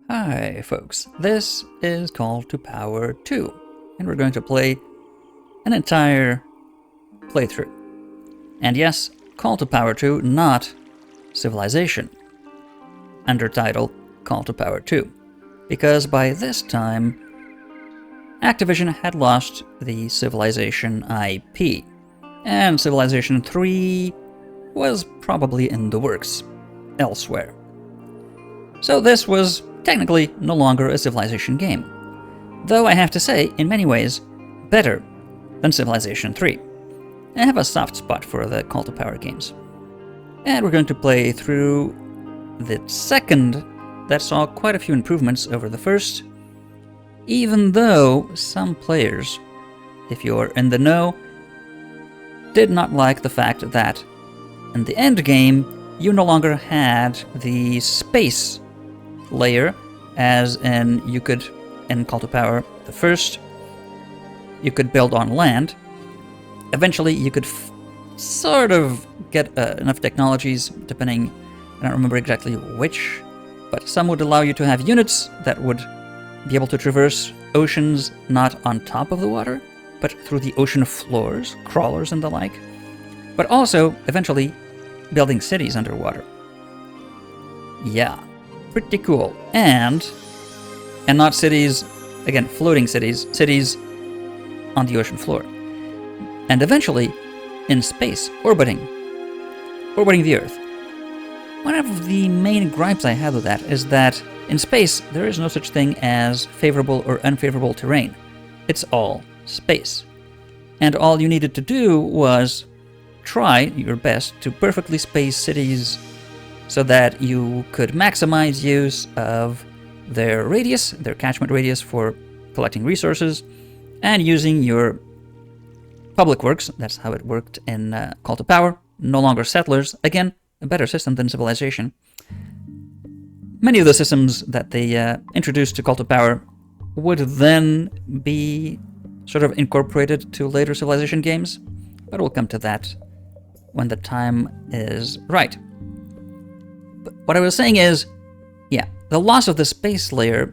Hi folks, this is Call to Power 2, and we're going to play an entire playthrough. And yes, Call to Power 2, not Civilization, under title Call to Power 2, because by this time, Activision had lost the Civilization IP, and Civilization 3 was probably in the works elsewhere. So this was technically no longer a Civilization game, though I have to say, in many ways, better than Civilization 3. I have a soft spot for the Call to Power games. And we're going to play through the second that saw quite a few improvements over the first, even though some players, if you're in the know, did not like the fact that in the end game you no longer had the space layer, as in you could, in Call to Power the first, you could build on land. Eventually you could sort of get enough technologies, depending, I don't remember exactly which, but some would allow you to have units that would be able to traverse oceans not on top of the water, but through the ocean floors, crawlers and the like, but also eventually building cities underwater. Yeah. Pretty cool. And not cities, again, floating cities, cities on the ocean floor. And eventually, in space, orbiting the Earth. One of the main gripes I have with that is that in space, there is no such thing as favorable or unfavorable terrain. It's all space. And all you needed to do was try your best to perfectly space cities so that you could maximize use of their radius, their catchment radius for collecting resources, and using your public works. That's how it worked in Call to Power. No longer settlers. Again, a better system than Civilization. Many of the systems that they introduced to Call to Power would then be sort of incorporated to later Civilization games, but we'll come to that when the time is right. But what I was saying is, yeah, the loss of the space layer,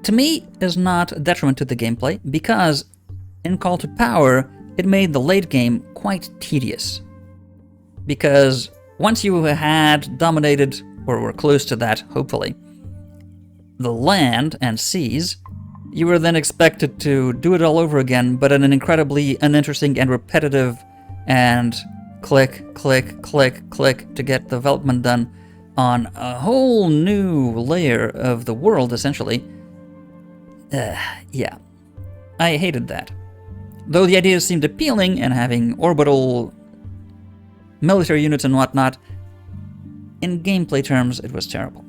to me, is not a detriment to the gameplay, because in Call to Power, it made the late game quite tedious. Because once you had dominated, or were close to that, hopefully, the land and seas, you were then expected to do it all over again, but in an incredibly uninteresting and repetitive and click, click, click, click to get development done on a whole new layer of the world, essentially. Yeah, I hated that. Though the idea seemed appealing, and having orbital military units and whatnot, in gameplay terms, it was terrible.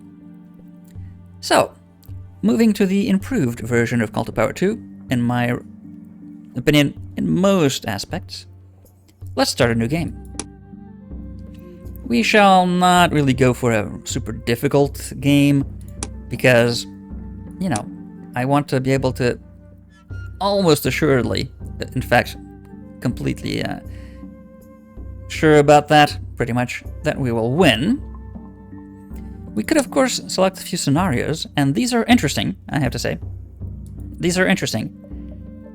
So, moving to the improved version of Call to Power 2, in my opinion, in most aspects, let's start a new game. We shall not really go for a super difficult game, because, you know, I want to be able to almost assuredly, in fact, completely sure about that, pretty much, that we will win. We could, of course, select a few scenarios, and these are interesting, I have to say. These are interesting.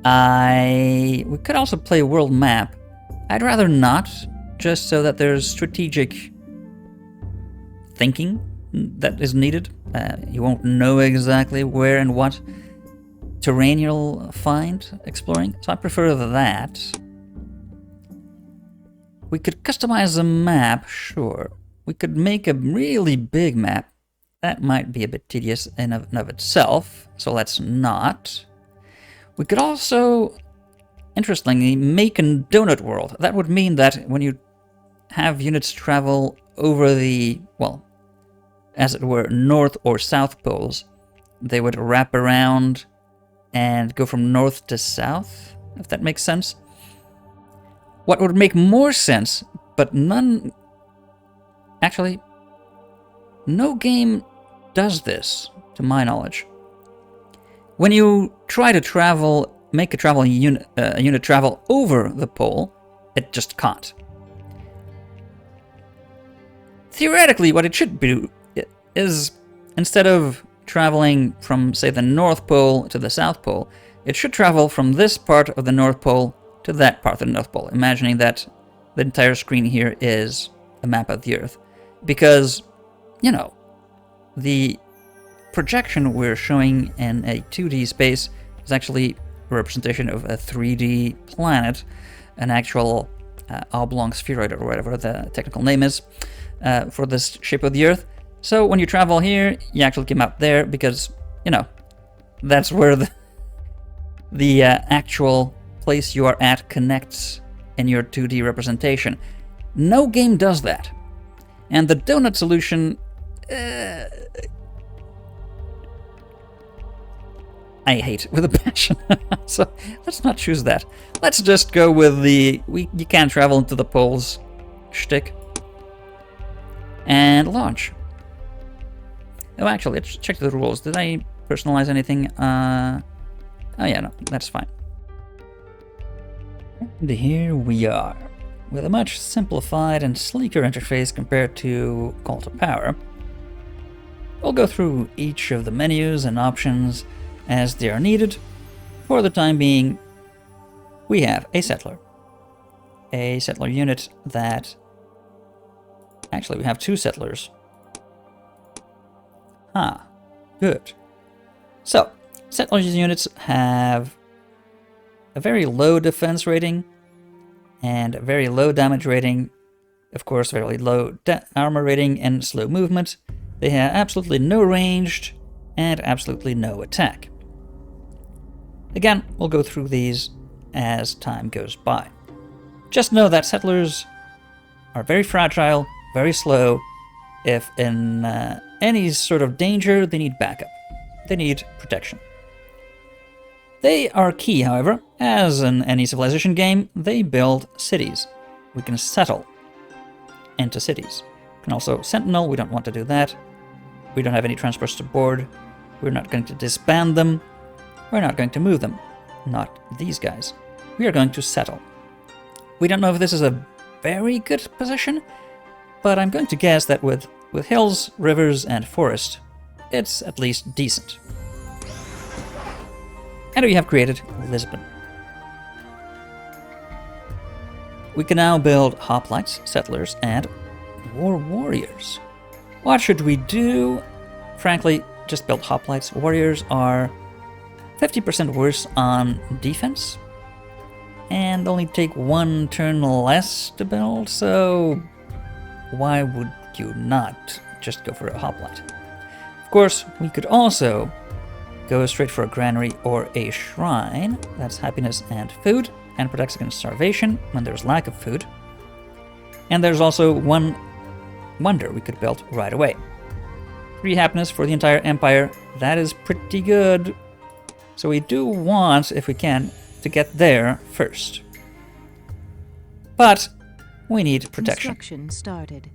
We could also play world map. I'd rather not, just so that there's strategic thinking that is needed. You won't know exactly where and what terrain you'll find exploring, so I prefer that. We could customize a map, sure. We could make a really big map. That might be a bit tedious in and of itself, so let's not. We could also, interestingly, make a donut world. That would mean that when you have units travel over the, well, as it were, north or south poles, they would wrap around and go from north to south, if that makes sense. What would make more sense, but none... Actually, no game does this, to my knowledge. When you try to travel, make a unit travel over the pole, it just can't. Theoretically, what it should do is instead of traveling from, say, the North Pole to the South Pole, it should travel from this part of the North Pole to that part of the North Pole, imagining that the entire screen here is a map of the Earth. Because, you know, the projection we're showing in a 2D space is actually a representation of a 3D planet, an actual oblong spheroid, or whatever the technical name is, for this shape of the Earth. So when you travel here, you actually come out there because, you know, that's where the actual place you are at connects in your 2D representation. No game does that. And the donut solution, I hate with a passion. So let's not choose that. Let's just go with the you can't travel into the poles shtick. And launch. Oh, actually, let's check the rules. Did I personalize anything? Oh yeah, no, that's fine. And here we are, with a much simplified and sleeker interface compared to Call to Power. We'll go through each of the menus and options as they are needed. For the time being, we have a settler unit that... Actually, we have two settlers. Good. So, settlers units have a very low defense rating and a very low damage rating, of course, very low armor rating and slow movement. They have absolutely no ranged and absolutely no attack. Again, we'll go through these as time goes by. Just know that settlers are very fragile, very slow. If in any sort of danger, they need backup. They need protection. They are key, however, as in any civilization game, they build cities. We can settle into cities. We can also sentinel, we don't want to do that. We don't have any transports to board. We're not going to disband them. We're not going to move them. Not these guys. We are going to settle. We don't know if this is a very good position, but I'm going to guess that with hills, rivers, and forest, it's at least decent. And we have created Lisbon. We can now build hoplites, settlers, and war warriors. What should we do? Frankly, just build hoplites. Warriors are 50% worse on defense, and only take one turn less to build, so why would you not just go for a hoplite? Of course, we could also go straight for a granary or a shrine. That's happiness and food, and protects against starvation when there's lack of food. And there's also one wonder we could build right away. 3 happiness for the entire empire. That is pretty good. So we do want, if we can, to get there first. But we need protection. Construction started.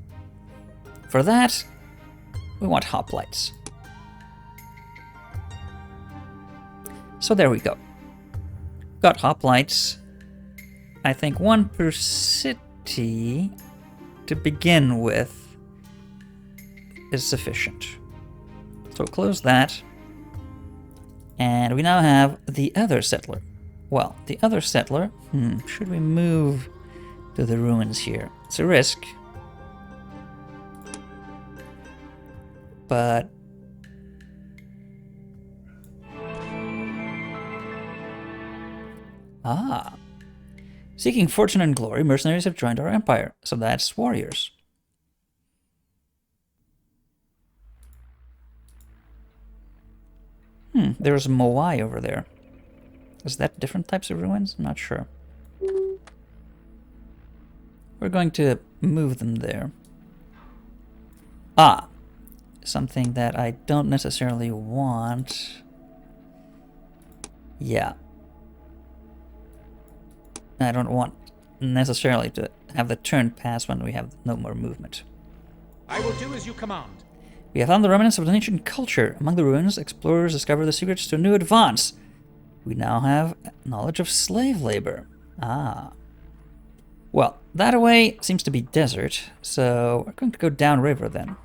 For that, we want hoplites. So there we go. Got hoplites. I think 1 per city to begin with is sufficient. So close that. And we now have the other settler. Well, the other settler, should we move to the ruins here? It's a risk. But seeking fortune and glory, mercenaries have joined our empire. So that's warriors. There's Moai over there. Is that different types of ruins? I'm not sure. We're going to move them there. Something that I don't necessarily want. Yeah. I don't want necessarily to have the turn pass when we have no more movement. I will do as you command. We have found the remnants of an ancient culture. Among the ruins, explorers discover the secrets to a new advance. We now have knowledge of slave labor. Well, that away seems to be desert, so we're going to go downriver then.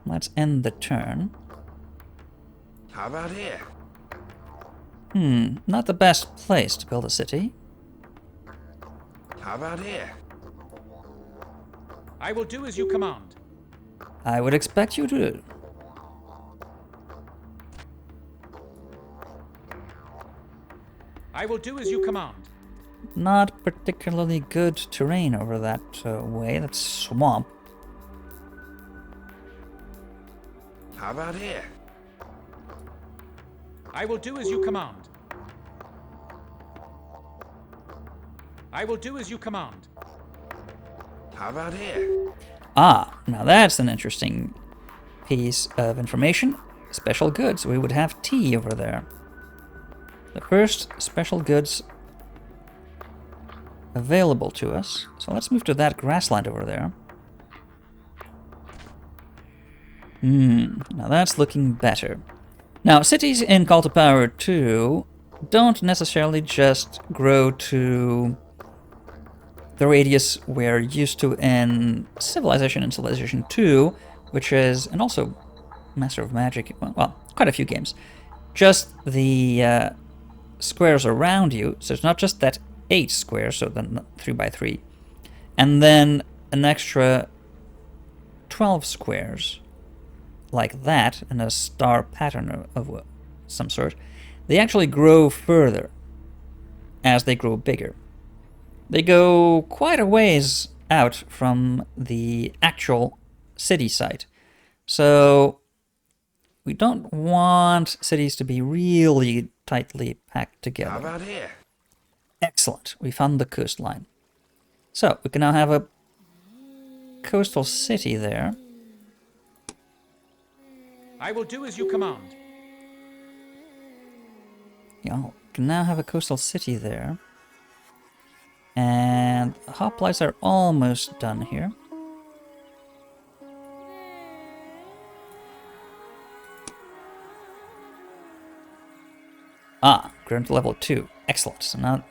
let's end the turn. How about here? Not the best place to build a city. How about here? I will do as you command. I would expect you to. I will do as you command. Not particularly good terrain over that way. That's swamp. How about here? I will do as you command. I will do as you command. How about here? Ah, now that's an interesting piece of information. Special goods. We would have tea over there. The first special goods available to us. So let's move to that grassland over there. Now that's looking better. Now, cities in Call to Power 2 don't necessarily just grow to the radius we're used to in Civilization and Civilization 2, which is, and also Master of Magic, well, quite a few games. Just the squares around you, so it's not just that 8 squares, so then 3 by 3, and then an extra 12 squares like that, and a star pattern of some sort. They actually grow further as they grow bigger. They go quite a ways out from the actual city site. So we don't want cities to be really tightly packed together. How about here? Excellent. We found the coastline. So we can now have a coastal city there. I will do as you command. Yeah, we can now have a coastal city there. And hoplites are almost done here. Ah, grown to level 2. Excellent. So now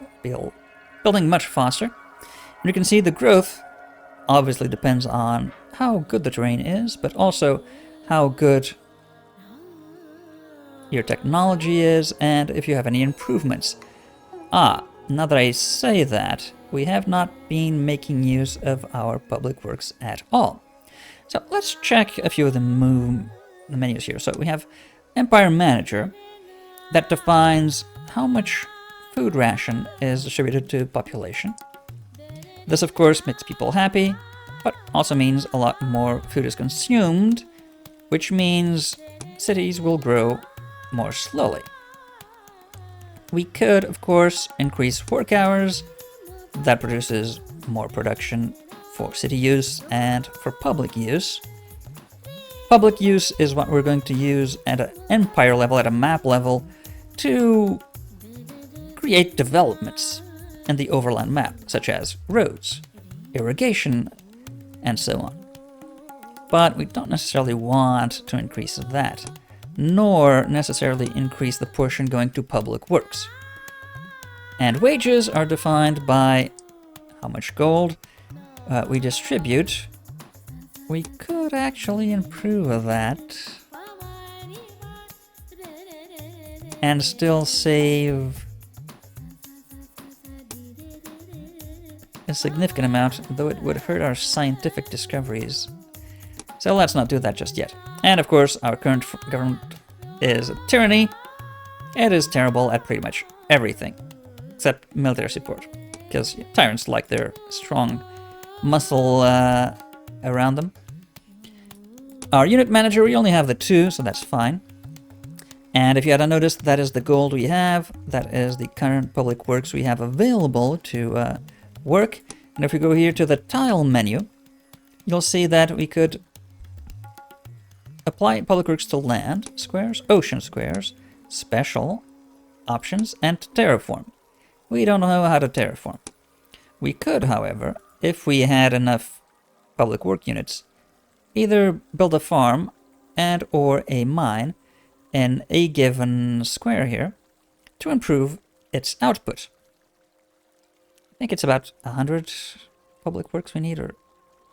building much faster. And you can see the growth obviously depends on how good the terrain is, but also how good your technology is, and if you have any improvements. Ah, now that I say that, we have not been making use of our public works at all. So let's check a few of the menus here. So we have Empire Manager, that defines how much food ration is distributed to population. This, of course, makes people happy, but also means a lot more food is consumed, which means cities will grow more slowly. We could, of course, increase work hours. That produces more production for city use and for public use. Public use is what we're going to use at an empire level, at a map level, to create developments in the overland map, such as roads, irrigation, and so on. But we don't necessarily want to increase that, nor necessarily increase the portion going to public works. And wages are defined by how much gold we distribute. We could actually improve that and still save a significant amount, though it would hurt our scientific discoveries. So let's not do that just yet. And of course, our current government is a tyranny. It is terrible at pretty much everything, except military support, because tyrants like their strong muscle around them. Our unit manager, we only have the 2, so that's fine. And if you hadn't noticed, that is the gold we have. That is the current public works we have available to work. And if we go here to the tile menu, you'll see that we could apply public works to land squares, ocean squares, special options, and terraform. We don't know how to terraform. We could, however, if we had enough public work units, either build a farm and or a mine in a given square here to improve its output. I think it's about 100 public works we need or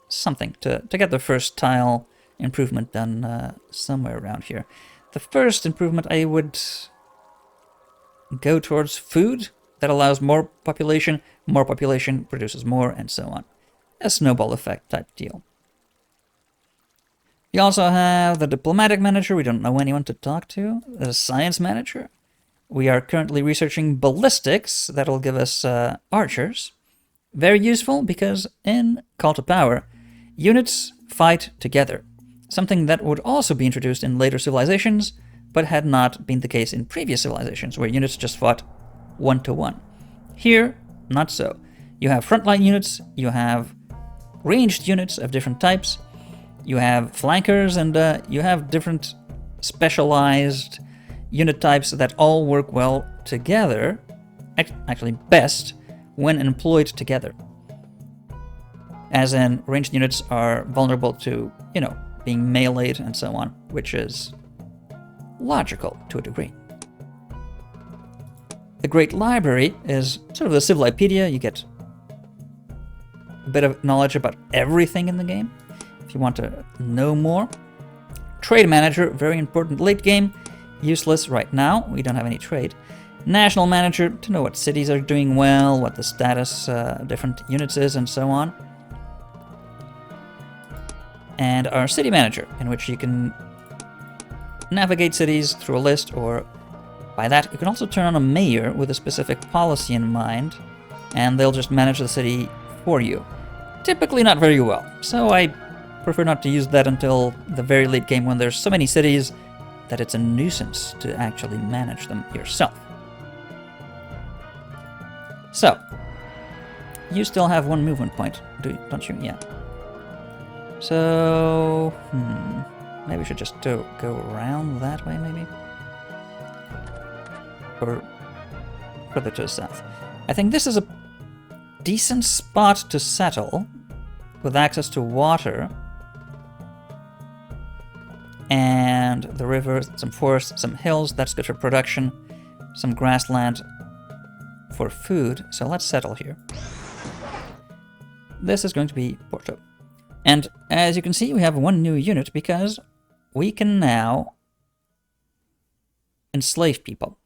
something to get the first tile improvement done somewhere around here. The first improvement I would go towards food. That allows more population produces more, and so on. A snowball effect type deal. We also have the diplomatic manager. We don't know anyone to talk to. The science manager. We are currently researching ballistics. That'll give us archers. Very useful because in Call to Power, units fight together. Something that would also be introduced in later civilizations, but had not been the case in previous civilizations, where units just fought one-to-one. Here, not so. You have frontline units, you have ranged units of different types, you have flankers, and you have different specialized unit types that all work well together, actually best, when employed together. As in, ranged units are vulnerable to, being meleeed and so on, which is logical to a degree. The Great Library is sort of the Civilopedia. You get a bit of knowledge about everything in the game, if you want to know more. Trade Manager, very important late game. Useless right now, we don't have any trade. National Manager, to know what cities are doing well, what the status of different units is, and so on. And our City Manager, in which you can navigate cities through a list, or by that, you can also turn on a mayor with a specific policy in mind, and they'll just manage the city for you. Typically not very well, so I prefer not to use that until the very late game when there's so many cities that it's a nuisance to actually manage them yourself. So, you still have one movement point, don't you? Yeah. So, maybe we should just go around that way, maybe? Or further to the south. I think this is a decent spot to settle, with access to water, and the river, some forest, some hills. That's good for production, some grassland for food. So let's settle here. This is going to be Porto. And as you can see, we have one new unit because we can now enslave people.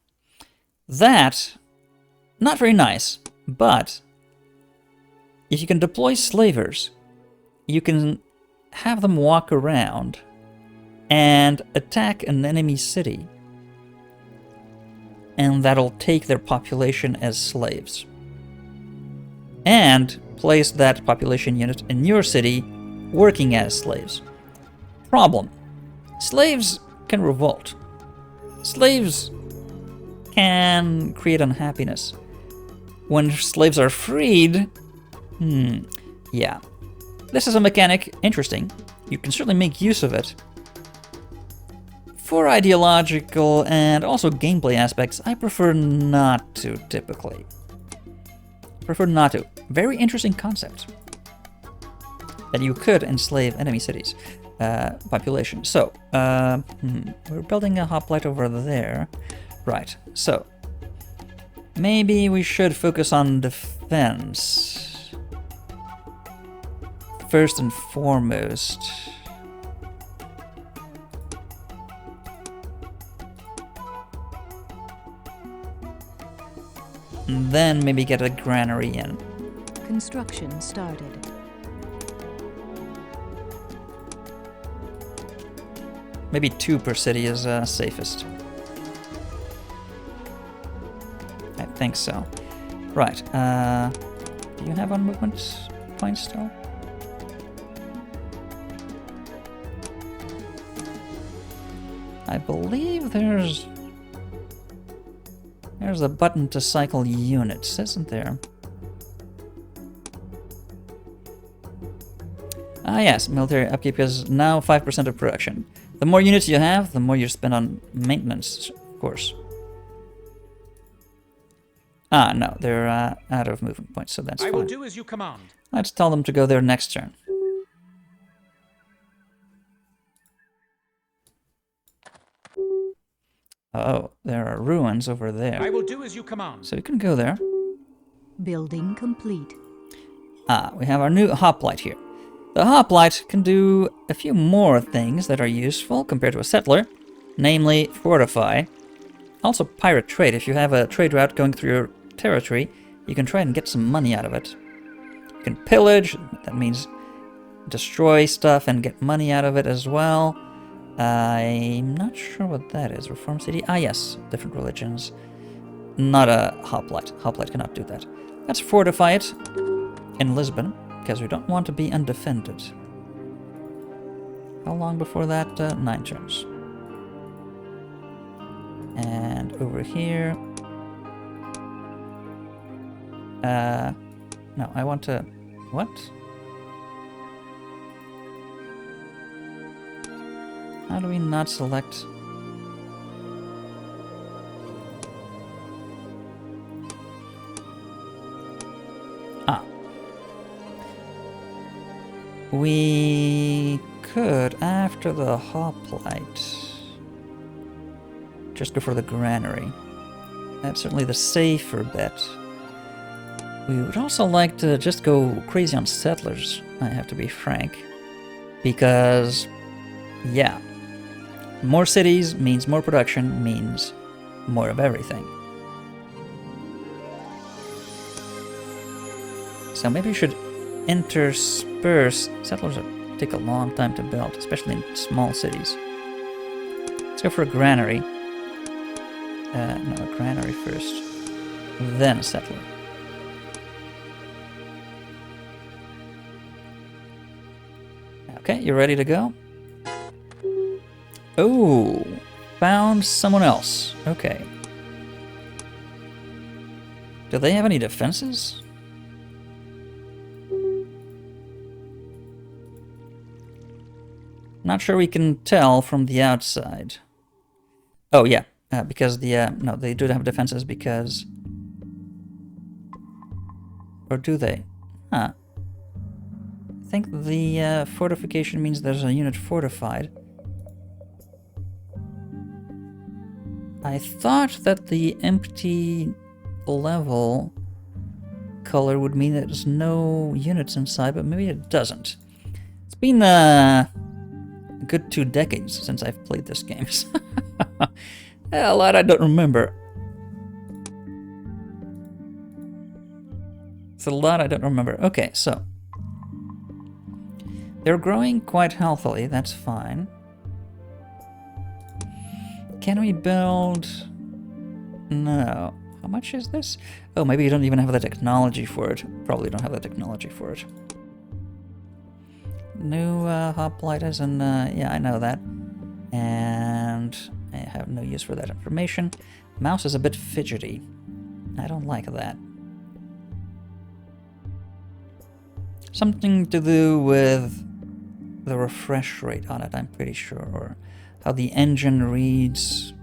That, not very nice, but if you can deploy slavers, you can have them walk around and attack an enemy city, and that'll take their population as slaves, and place that population unit in your city working as slaves. Problem: slaves can revolt. Slaves can create unhappiness. When slaves are freed, yeah. This is a mechanic, interesting. You can certainly make use of it. For ideological and also gameplay aspects, I prefer not to, typically. Prefer not to. Very interesting concept. That you could enslave enemy cities. Population. So, we're building a hoplite over there. Right, so maybe we should focus on defense first and foremost. And then maybe get a granary in. Construction started. Maybe 2 per city is safest. I think so. Right, do you have on movement points still? I believe there's a button to cycle units, isn't there? Ah yes, military upkeep is now 5% of production. The more units you have, the more you spend on maintenance, of course. Ah, no, they're out of movement points, so that's fine. I will do as you command. Let's tell them to go there next turn. Oh, there are ruins over there. I will do as you command. So we can go there. Building complete. Ah, we have our new hoplite here. The hoplite can do a few more things that are useful compared to a settler, namely fortify. Also pirate trade. If you have a trade route going through your territory, you can try and get some money out of it. You can pillage, that means destroy stuff and get money out of it as well. I'm not sure what that is. Reform city? Ah yes, different religions. Not a hoplite. Hoplite cannot do that. Let's fortify it in Lisbon, because we don't want to be undefended. How long before that? 9 turns. And over here... no, I want to... What? How do we not select... Ah. We could, after the hoplite, just go for the granary. That's certainly the safer bet. We would also like to just go crazy on settlers, I have to be frank. Because, yeah, more cities means more production, means more of everything. So maybe we should intersperse. Settlers take a long time to build, especially in small cities. Let's go for a granary. No, a granary first, then a settler. Okay, you ready to go? Oh, found someone else. Okay. Do they have any defenses? Not sure we can tell from the outside. Oh yeah, because the no, they do have defenses because, or do they? Huh. I think the fortification means there's a unit fortified. I thought that the empty level color would mean that there's no units inside, but maybe it doesn't. It's been a good 2 decades since I've played this game. A lot I don't remember. It's a lot I don't remember. Okay, so they're growing quite healthily, that's fine. Can we build... No. How much is this? Oh, maybe you don't even have the technology for it. Probably don't have the technology for it. New hoplitas and... yeah, I know that. And I have no use for that information. Mouse is a bit fidgety. I don't like that. Something to do with the refresh rate on it, I'm pretty sure, or how the engine reads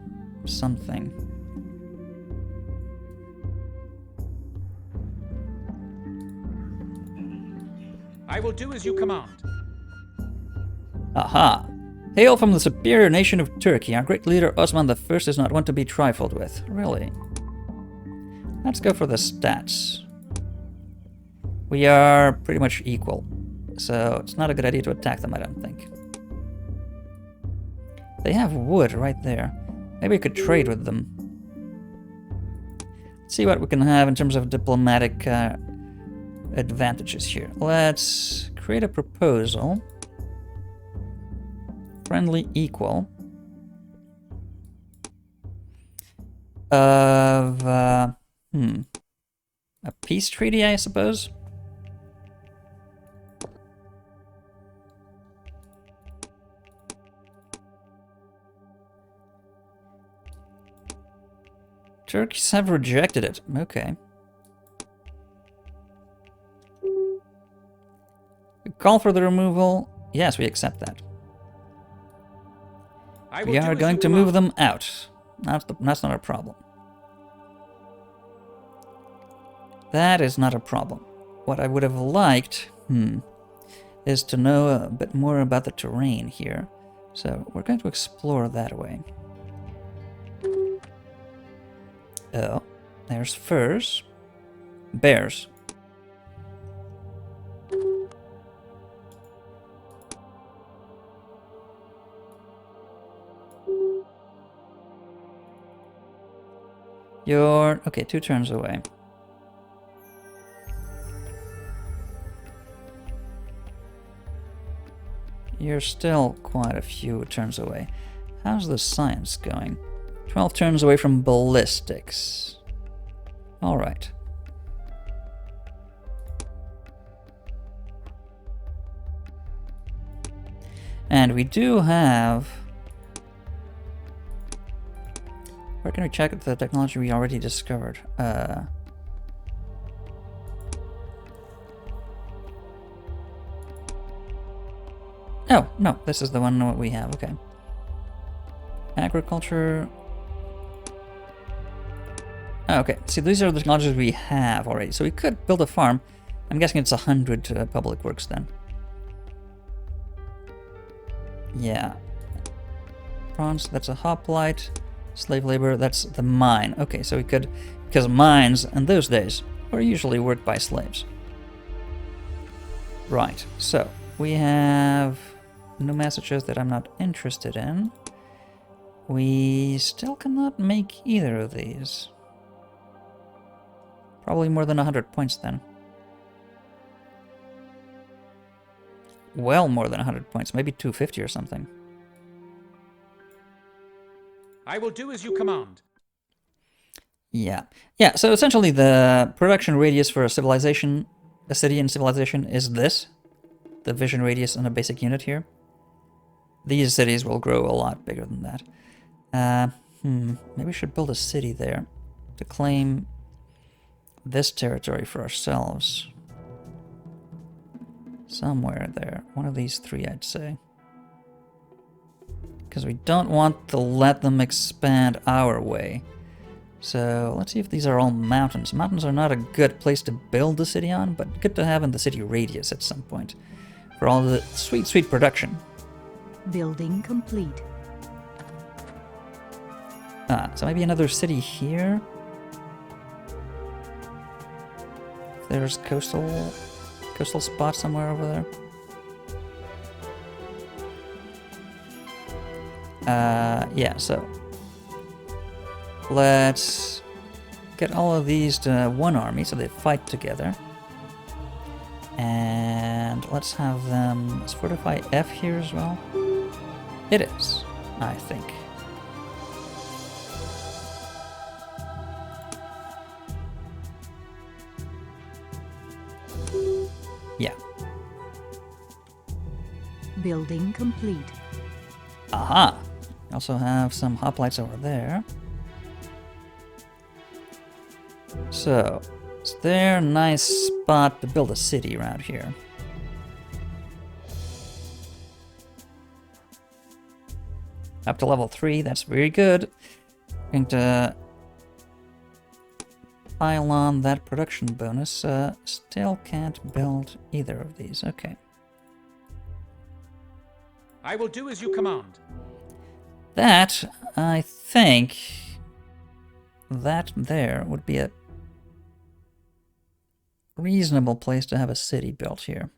something. I will do as you command. Aha! Hail from the superior nation of Turkey. Our great leader Osman I is not one to be trifled with. Really? Let's go for the stats. We are pretty much equal, so it's not a good idea to attack them, I don't think. They have wood right there. Maybe we could trade with them. Let's see what we can have in terms of diplomatic advantages here. Let's create a proposal. Friendly equal. Of, a peace treaty, I suppose? Turks have rejected it. Okay. Call for the removal. Yes, we accept that. We are going to move them out. That's not a problem. That is not a problem. What I would have liked, is to know a bit more about the terrain here. So we're going to explore that way. Oh, there's furs. Bears. You're... okay, 2 turns away. You're still quite a few turns away. How's the science going? 12 turns away from ballistics. Alright. And we do have... where can we check the technology we already discovered? Oh, no, this is the one we have, okay. Agriculture... oh, okay, see, these are the technologies we have already, so we could build a farm. I'm guessing it's 100 public works then. Yeah. Bronze, that's a hoplite. Slave labor, that's the mine. Okay, so we could... because mines in those days were usually worked by slaves. Right, so we have new messages that I'm not interested in. We still cannot make either of these. Probably more than 100 points then. Well, more than 100 points, maybe 250 or something. I will do as you command. Yeah. Yeah, so essentially the production radius for a civilization, a city in civilization, is this. The vision radius on a basic unit here. These cities will grow a lot bigger than that. Maybe we should build a city there to claim this territory for ourselves. Somewhere there. One of these 3, I'd say. Because we don't want to let them expand our way. So let's see if these are all mountains. Mountains are not a good place to build the city on, but good to have in the city radius at some point. For all the sweet, sweet production. Building complete. So maybe another city here? There's coastal spot somewhere over there. Yeah, so let's get all of these to one army so they fight together. And let's have them... is fortify F here as well? It is, I think. Yeah. Building complete. Aha! Also have some hoplites over there. So, is there a nice spot to build a city around here? Up to level 3, that's very good. Going to pile on that production bonus. Still can't build either of these. Okay. I will do as you command. That, I think, that there would be a reasonable place to have a city built here.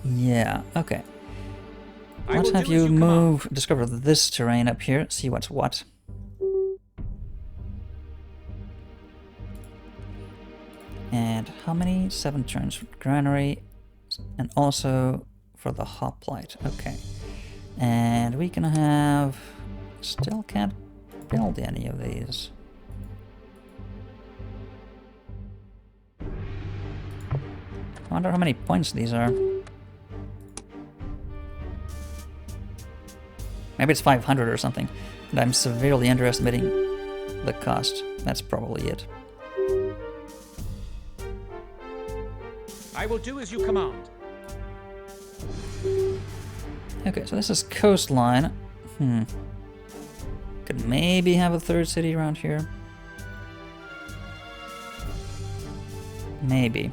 Yeah, okay. Let's have you move, discover this terrain up here, see what's what. And how many? 7 turns for granary, and also for the hoplite. Okay. And we can have... still can't build any of these. I wonder how many points these are. Maybe it's 500 or something, and I'm severely underestimating the cost. That's probably it. I will do as you command. Okay, so this is coastline. Could maybe have a 3rd city around here. Maybe.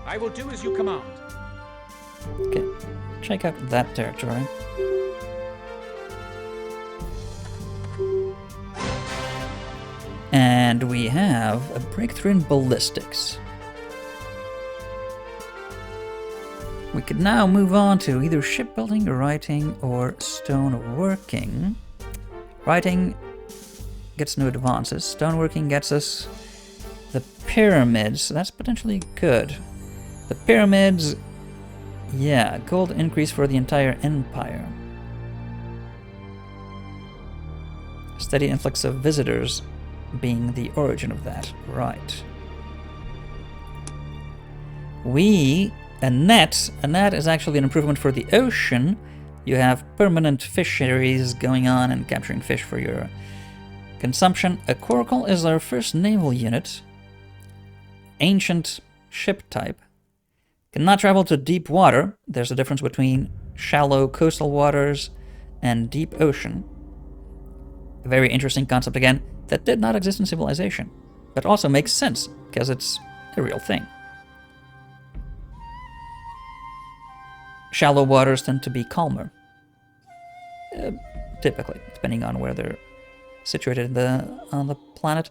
I will do as you command. Okay, check out that territory. And we have a breakthrough in ballistics. could now move on to either shipbuilding, writing, or stoneworking. Writing gets no advances. Stoneworking gets us the pyramids, so that's potentially good. The pyramids, yeah, gold increase for the entire empire. Steady influx of visitors being the origin of that, right. A net is actually an improvement for the ocean. You have permanent fisheries going on and capturing fish for your consumption. A coracle is our first naval unit. Ancient ship type. Cannot travel to deep water. There's a difference between shallow coastal waters and deep ocean. A very interesting concept again that did not exist in Civilization, but also makes sense because it's a real thing. Shallow waters tend to be calmer, typically, depending on where they're situated on the planet.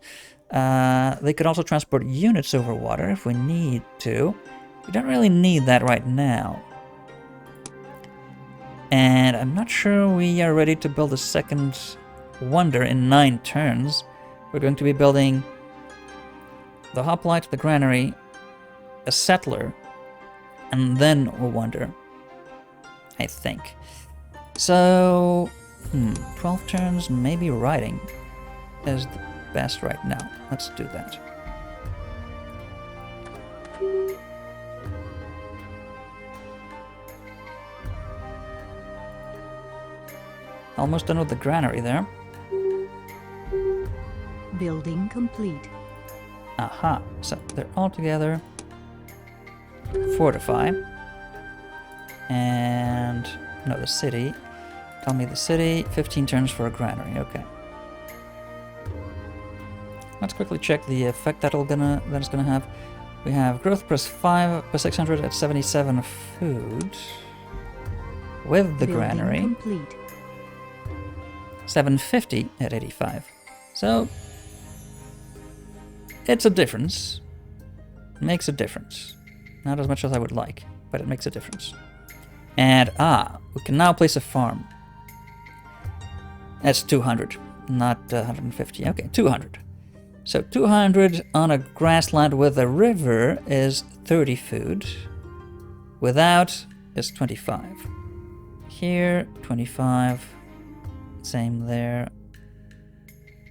They could also transport units over water if we need to. We don't really need that right now. And I'm not sure we are ready to build a second wonder in 9 turns. We're going to be building the hoplite, the granary, a settler, and then a wonder, I think. So, 12 turns, maybe writing is the best right now. Let's do that. Almost done with the granary there. Building complete. Aha, so they're all together. Fortify. And, no, the city. Tell me the city, 15 turns for a granary, okay. Let's quickly check the effect that it's gonna have. We have growth plus 5 plus 600 at 77 food. With the Building granary. complete. 750 at 85. So, it's a difference. It makes a difference. Not as much as I would like, but it makes a difference. And, we can now place a farm. That's 200, not 150. Okay, 200. So 200 on a grassland with a river is 30 food. Without is 25. Here, 25. Same there.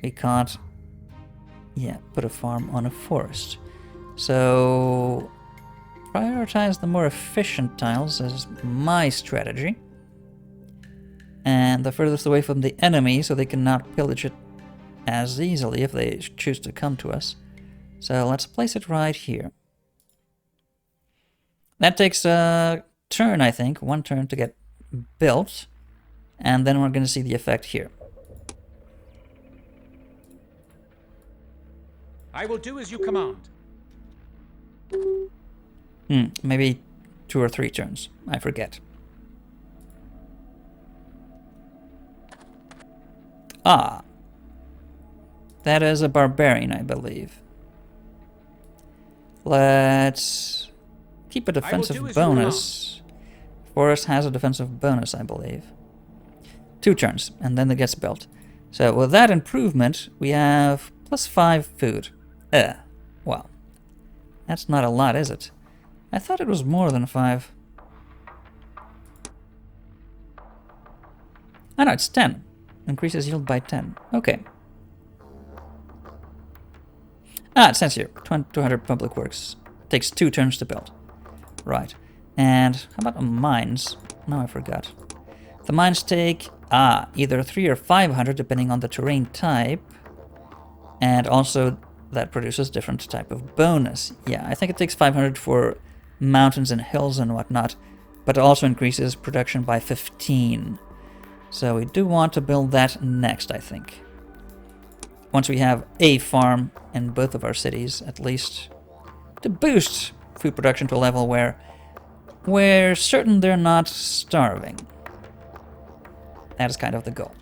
We can't, put a farm on a forest. So, prioritize the more efficient tiles is my strategy. And the furthest away from the enemy so they cannot pillage it as easily if they choose to come to us. So let's place it right here. That takes a turn, I think. 1 turn to get built. And then we're going to see the effect here. I will do as you command. Maybe 2 or 3 turns. I forget. That is a barbarian, I believe. Let's keep a defensive bonus. Forest has a defensive bonus, I believe. 2 turns, and then it gets built. So with that improvement, we have plus 5 food. Well, that's not a lot, is it? I thought it was more than 5. Oh no, it's 10. Increases yield by 10. Okay. It says here, 200 public works. Takes 2 turns to build. Right. And how about the mines? No, I forgot. The mines take, either 300 or 500, depending on the terrain type. And also, that produces different type of bonus. Yeah, I think it takes 500 for mountains and hills and whatnot. But it also increases production by 15. So we do want to build that next, I think. Once we have a farm in both of our cities, at least, to boost food production to a level where we're certain they're not starving. That is kind of the goal.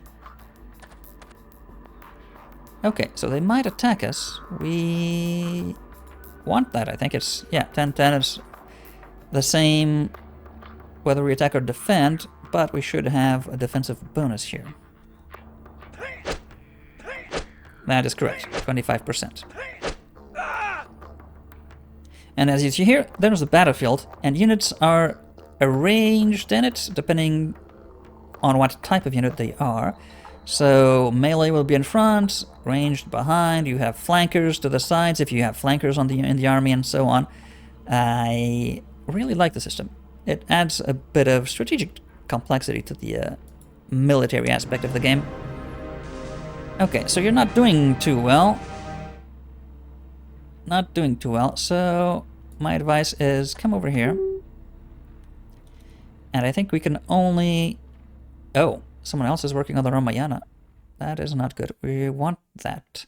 Okay, so they might attack us. We want that, I think it's, 10-10 is the same whether we attack or defend, but we should have a defensive bonus here. That is correct, 25%. And as you see here, there's a battlefield, and units are arranged in it depending on what type of unit they are. So melee will be in front, ranged behind, you have flankers to the sides if you have flankers on in the army and so on. I really like the system. It adds a bit of strategic complexity to the military aspect of the game. Okay, so you're not doing too well. Not doing too well, so my advice is come over here. And I think we can only... Oh, someone else is working on the Ramayana. That is not good. We want that.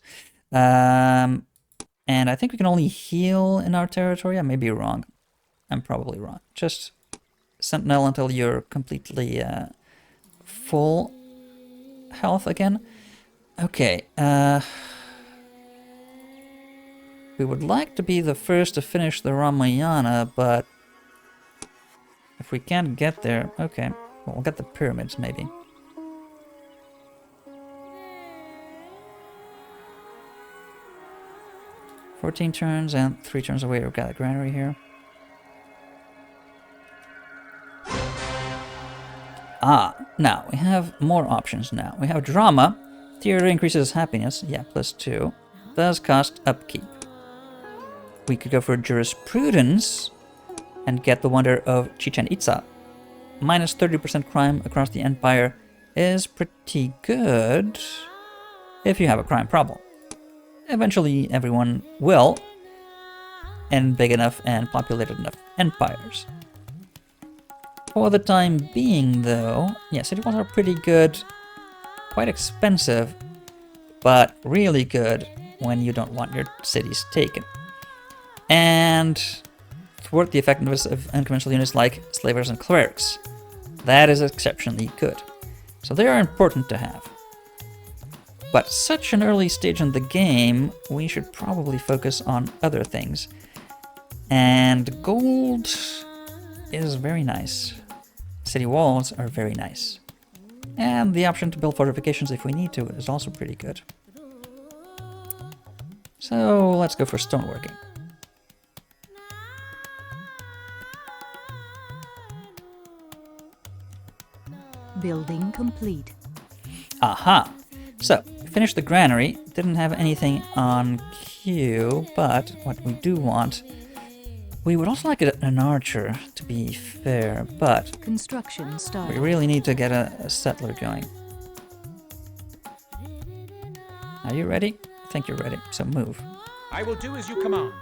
And I think we can only heal in our territory. I may be wrong. I'm probably wrong. Just sentinel until you're completely full health again. Okay. We would like to be the first to finish the Ramayana, but if we can't get there, okay. Well, we'll get the pyramids, maybe. "14 turns and 3 turns away. We've got a granary here. Ah, now we have more options now. We have drama. Theater increases happiness. Yeah, +2. Does cost upkeep. We could go for jurisprudence and get the wonder of Chichen Itza. Minus 30% crime across the empire is pretty good if you have a crime problem. Eventually everyone will, in big enough and populated enough empires. For the time being though, yeah, city walls are pretty good, quite expensive, but really good when you don't want your cities taken. And thwart the effectiveness of unconventional units like slavers and clerics. That is exceptionally good. So they are important to have. But such an early stage in the game, we should probably focus on other things. And gold is very nice. City walls are very nice. And the option to build fortifications if we need to is also pretty good. So let's go for stoneworking. Building complete. Aha! So, we finished the granary, didn't have anything on queue, but what we do want... We would also like an archer, to be fair, but... Construction started. We really need to get a settler going. Are you ready? I think you're ready, so move. I will do as you command.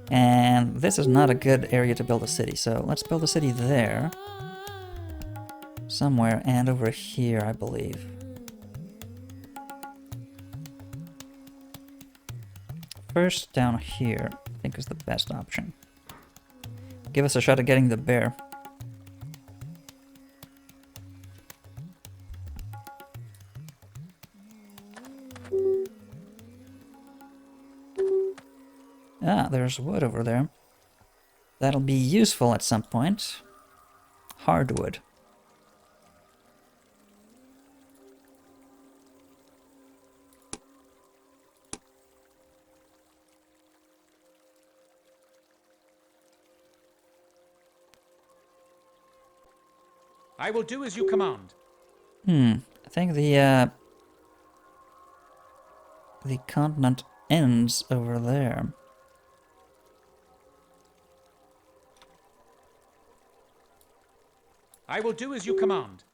And this is not a good area to build a city, so let's build a city there. Somewhere, and over here, I believe. First, down here, I think is the best option. Give us a shot at getting the bear. Ah, there's wood over there. That'll be useful at some point. Hardwood. I will do as you command. I think the continent ends over there. I will do as you command.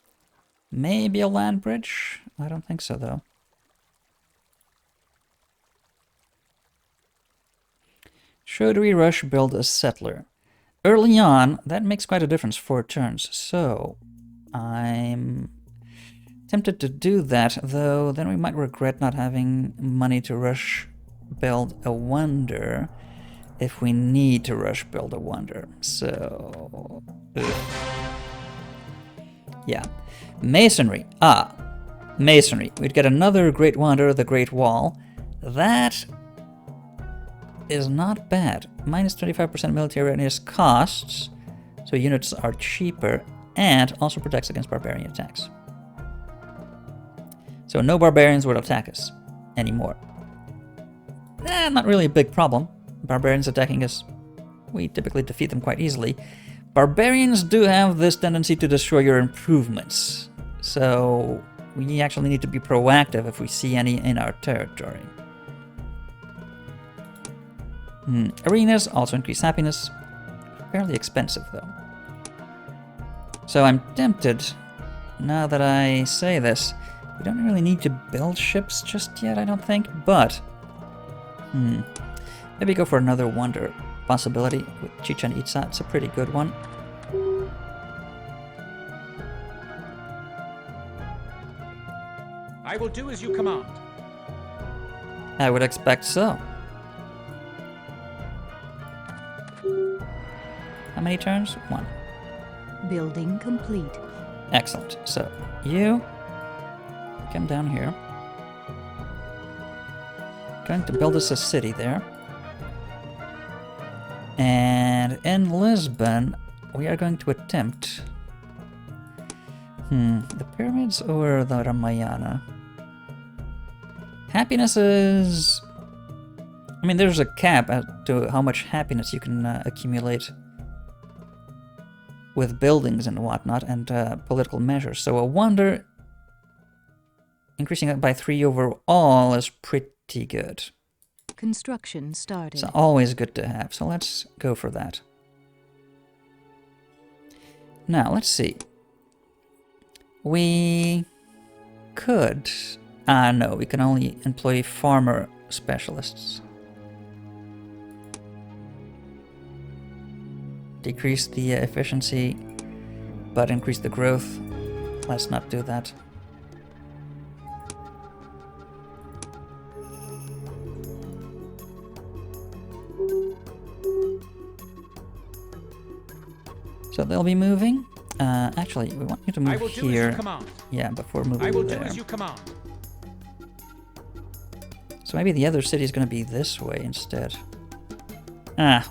Maybe a land bridge? I don't think so, though. Should we rush build a settler? Early on, that makes quite a difference, 4 turns, so I'm tempted to do that, though then we might regret not having money to rush build a wonder if we need to rush build a wonder. So, yeah. Masonry. Ah, masonry. We'd get another great wonder, the Great Wall. That is not bad. Minus 25% military readiness costs, so units are cheaper, and also protects against barbarian attacks. So no barbarians would attack us anymore. Not really a big problem. Barbarians attacking us, we typically defeat them quite easily. Barbarians do have this tendency to destroy your improvements, so we actually need to be proactive if we see any in our territory. Arenas also increase happiness. Fairly expensive though. So I'm tempted, now that I say this, we don't really need to build ships just yet, I don't think, but maybe go for another wonder possibility with Chichen Itza. It's a pretty good one. I will do as you command. I would expect so. How many turns? 1. Building complete. Excellent. So you come down here. Going to build us a city there. And in Lisbon, we are going to attempt the pyramids or the Ramayana. Happiness is... I mean, there's a cap as to how much happiness you can accumulate with buildings and whatnot, and political measures. So a wonder, increasing it by 3 overall is pretty good. Construction started. It's always good to have, so let's go for that. Now, let's see. We could... no, we can only employ farmer specialists. Decrease the efficiency, but increase the growth. Let's not do that. So they'll be moving. Actually, we want you to move here. Yeah, before moving there. I will do as you command. So maybe the other city is going to be this way instead.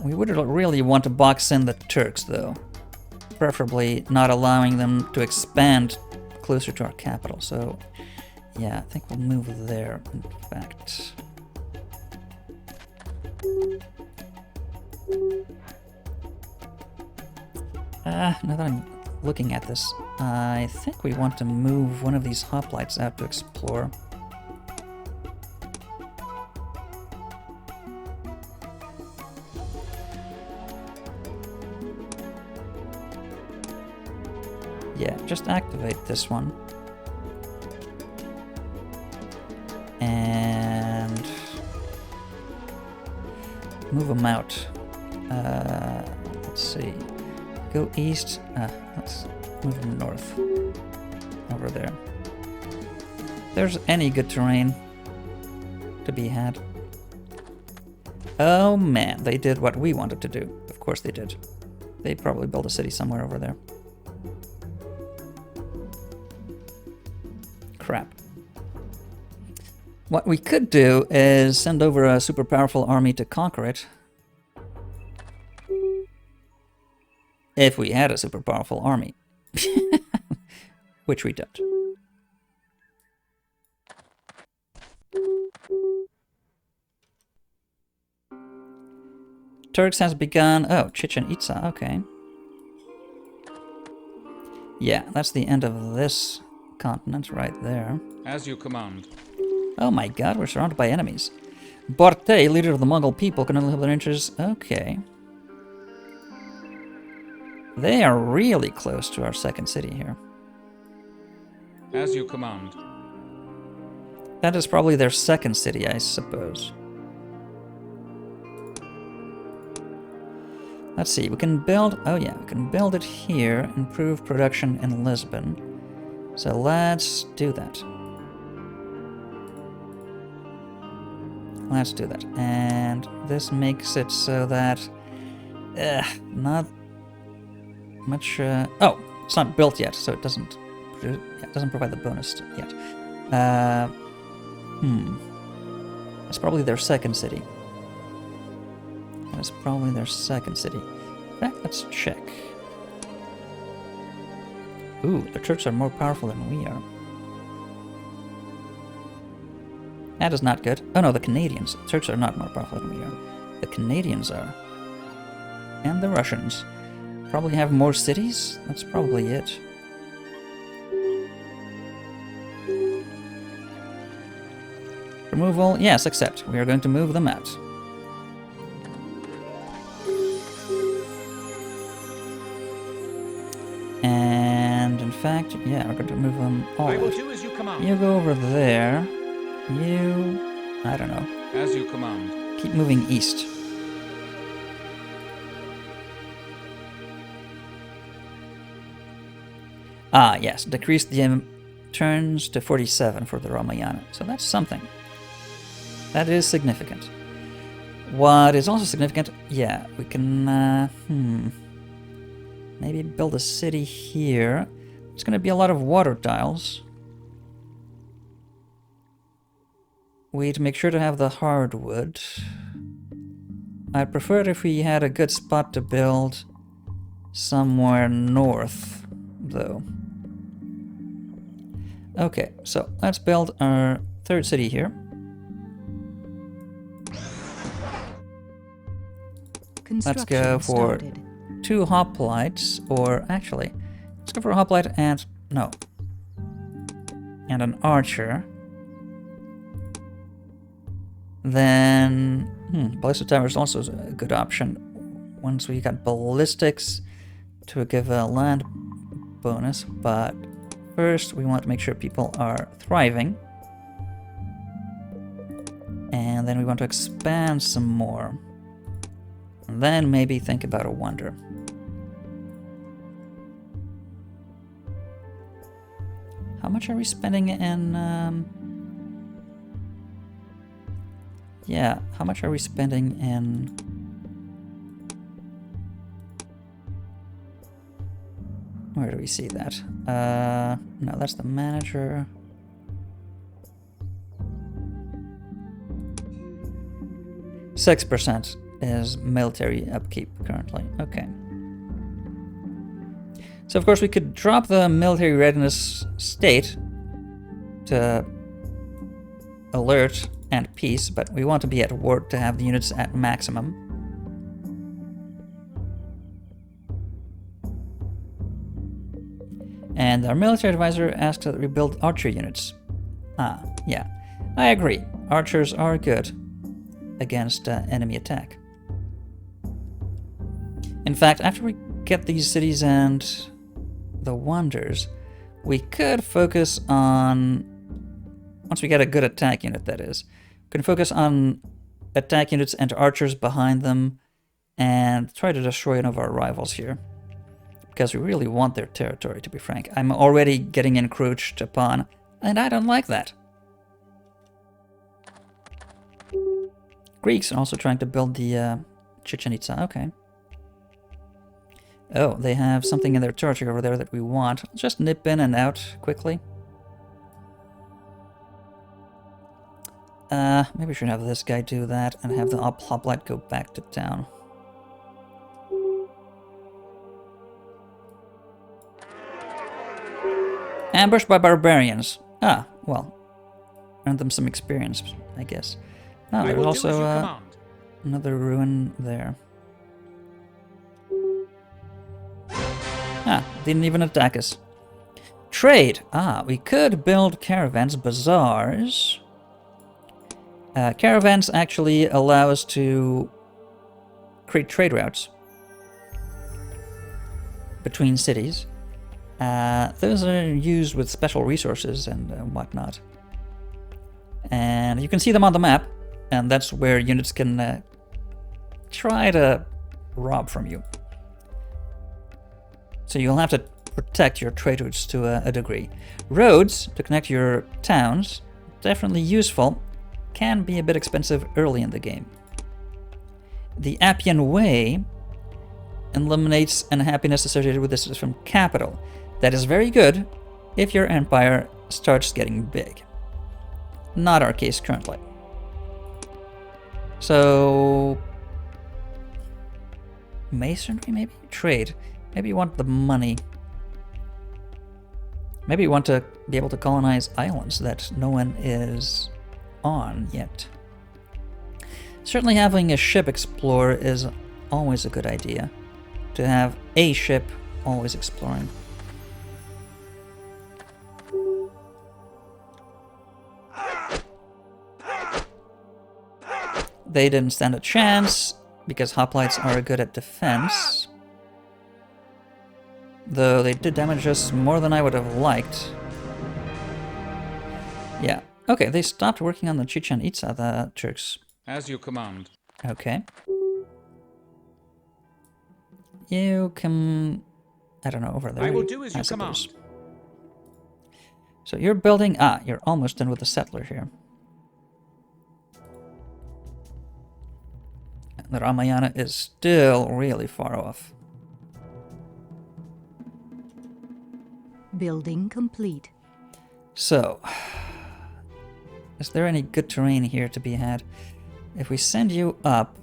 We would really want to box in the Turks, though. Preferably not allowing them to expand closer to our capital. So, yeah, I think we'll move there, in fact. Now that I'm looking at this, I think we want to move one of these hoplites out to explore. Yeah, just activate this one. And move them out. Let's see. Go east. Let's move them north. Over there. If there's any good terrain to be had. Oh man, they did what we wanted to do. Of course they did. They probably built a city somewhere over there. Crap. What we could do is send over a super powerful army to conquer it. If we had a super powerful army. Which we don't. Turks has begun... Oh, Chichen Itza, okay. Yeah, that's the end of this continent right there. As you command. Oh my god, we're surrounded by enemies. Borte, leader of the Mongol people, can only hold their interests. Okay. They are really close to our second city here. As you command. That is probably their second city, I suppose. Let's see, we can build... Oh yeah, we can build it here, improve production in Lisbon. So let's do that. Let's do that. And this makes it so that... not much... oh, it's not built yet, so it doesn't provide the bonus yet. It's probably their second city. That's probably their second city. In fact, let's check. Ooh, the Turks are more powerful than we are. That is not good. Oh no, the Canadians. The Turks are not more powerful than we are. The Canadians are. And the Russians. Probably have more cities? That's probably it. Removal? Yes, accept. We are going to move them out. And in fact, yeah, we're going to move them all I will out. do as you command. You go over there. You... I don't know. As you command. Keep moving east. Ah, yes. Decrease the turns to 47 for the Ramayana. So that's something. That is significant. What is also significant, yeah, we can, maybe build a city here. It's going to be a lot of water tiles. We'd make sure to have the hardwood. I'd prefer it if we had a good spot to build somewhere north, though. Okay, so let's build our third city here. Let's go for 2 hoplites, or actually, let's go for a hoplite and, no, and an archer. Then, ballistic tower is also a good option. Once we got ballistics to give a land bonus, but first we want to make sure people are thriving. And then we want to expand some more. And then maybe think about a wonder. How much are we spending in... yeah, how much are we spending in... Where do we see that? No, that's the manager. %6 is military upkeep currently. Okay. So of course we could drop the military readiness state to alert and peace, but we want to be at war to have the units at maximum. And our military advisor asked that we build archer units. Ah, yeah, I agree. Archers are good against enemy attack. In fact, after we get these cities and the wonders, we could focus on, once we get a good attack unit that is, we can focus on attack units and archers behind them and try to destroy one of our rivals here. Because we really want their territory, to be frank. I'm already getting encroached upon, and I don't like that. Greeks are also trying to build the Chichen Itza, okay. Oh, they have something in their territory over there that we want. Let's just nip in and out quickly. Maybe we should have this guy do that and have the hoplite go back to town. Ambushed by barbarians. Ah, well. Earned them some experience, I guess. Ah, there's also another ruin there. Ah, didn't even attack us. Trade. Ah, we could build caravans, bazaars. Caravans actually allow us to create trade routes between cities. Those are used with special resources and whatnot. And you can see them on the map, and that's where units can try to rob from you. So you'll have to protect your trade routes to a degree. Roads to connect your towns, definitely useful, can be a bit expensive early in the game. The Appian Way eliminates unhappiness associated with this from capital. That is very good if your empire starts getting big. Not our case currently. So Masonry, maybe? Trade. Maybe you want the money. Maybe you want to be able to colonize islands that no one is on yet. Certainly having a ship explore is always a good idea. To have a ship always exploring. They didn't stand a chance, because hoplites are good at defense. Though they did damage us more than I would have liked. Yeah. Okay, they stopped working on the Chichen Itza, the Turks. As you command. Okay. You can... I don't know, over there. I will do as you suppose. command. So you're building... Ah, you're almost done with the settler here. The Ramayana is still really far off. Building complete. So, is there any good terrain here to be had? If we send you up,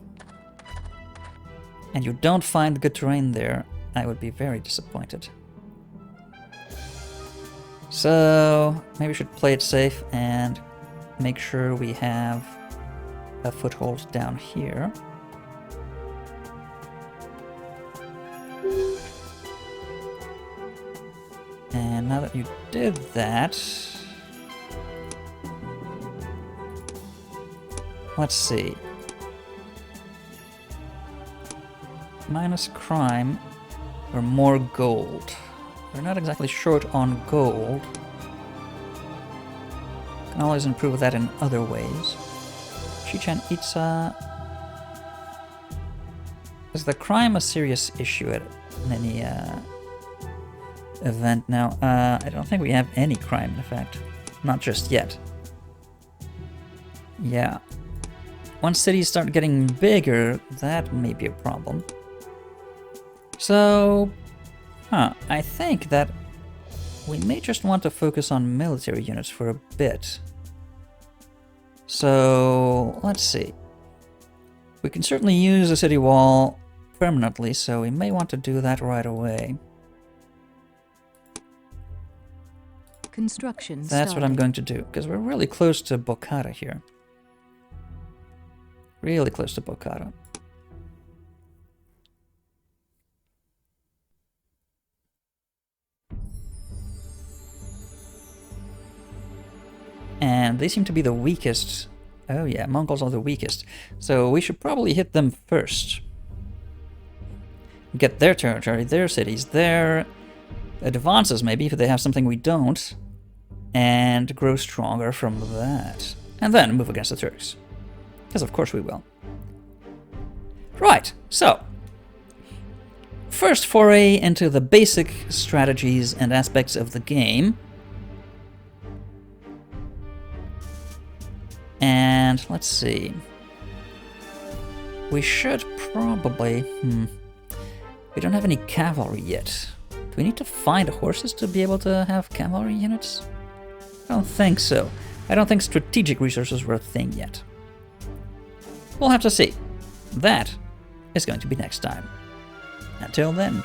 and you don't find good terrain there, I would be very disappointed. So, maybe we should play it safe and make sure we have a foothold down here. And now that you did that, let's see. Minus crime or more gold. We're not exactly short on gold. Can always improve that in other ways. Chichen Itza. Is the crime a serious issue at any event now? I don't think we have any crime, in fact. Not just yet. Yeah. Once cities start getting bigger, that may be a problem. So, I think that we may just want to focus on military units for a bit. So, let's see. We can certainly use a city wall permanently, so we may want to do that right away. Construction That's what I'm started. going to do, because we're really close to Bokhara here. Really close to Bokhara. And they seem to be the weakest. Oh yeah, Mongols are the weakest. So we should probably hit them first. Get their territory, their cities, their advances maybe, if they have something we don't. And grow stronger from that. And then move against the Turks. Because of course we will. Right, so. First foray into the basic strategies and aspects of the game. And let's see. We should probably... We don't have any cavalry yet. Do we need to find horses to be able to have cavalry units? I don't think so. I don't think strategic resources were a thing yet. We'll have to see. That is going to be next time. Until then.